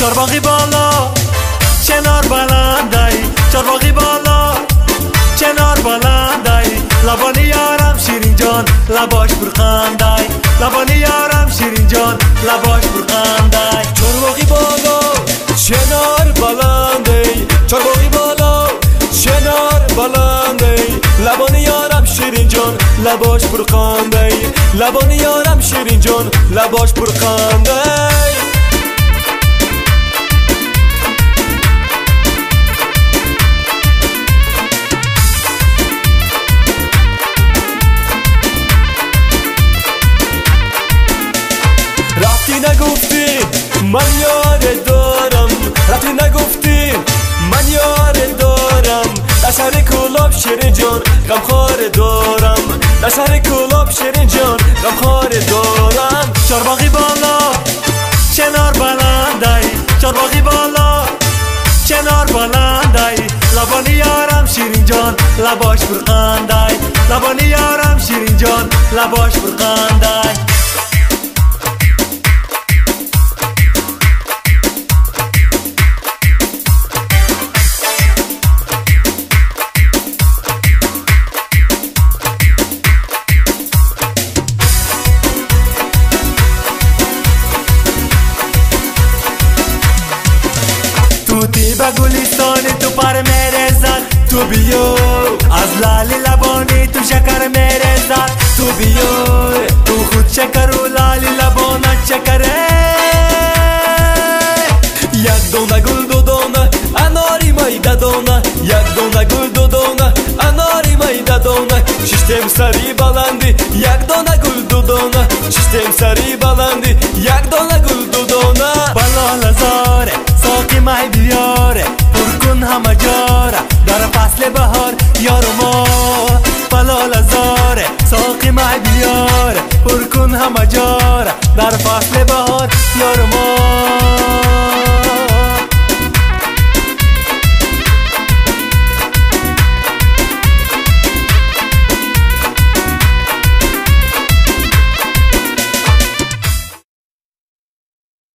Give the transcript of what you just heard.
چارباغی بالا چنار بلندی، چارباغی بالا چنار بلندی، لبان یارم شیرین جان لباش برخندی، لبان یارم شیرین جان لباش برخندی. چارباغی بالا چنار بلندی، چارباغی بالا چنار بلندی، لبان یارم شیرین جان لباش برخندی، لبان یارم شیرین جان لباش برخندی. رفتی نگفتی من یار دارم، رفتی نگفتی من یار دارم، در سر کلاب شیرین جان غمخوار دارم، در سر کلاب شیرین جان غمخوار دارم. چارباغی بالا چنار بلندی، چارباغی بالا چنار بلندی، لبان یارم شیرین جان لباش برخندی، لبان یارم شیرین جان لباش برخندی. توتی به گلستانی تو پر میرزد، تو بیو از لالی لبانی تو شکر میرزد، تو بیو تو خود شکر و لالی لبانت شکره. یک دونه گل دو دونه اناری میده دونه، یک دونه گل دو دونه اناری میده دونه، ششتم سری بلندی یک دونه گل دو دونه، ششتم سری بلندی یک دونه گل دو دونه. بلال زاره ساقی مای بیاره پر کن همه جاره در فصل بهار یار ما، بلال زاره ساقی مای بیاره پر کن همه جاره در فصل بهار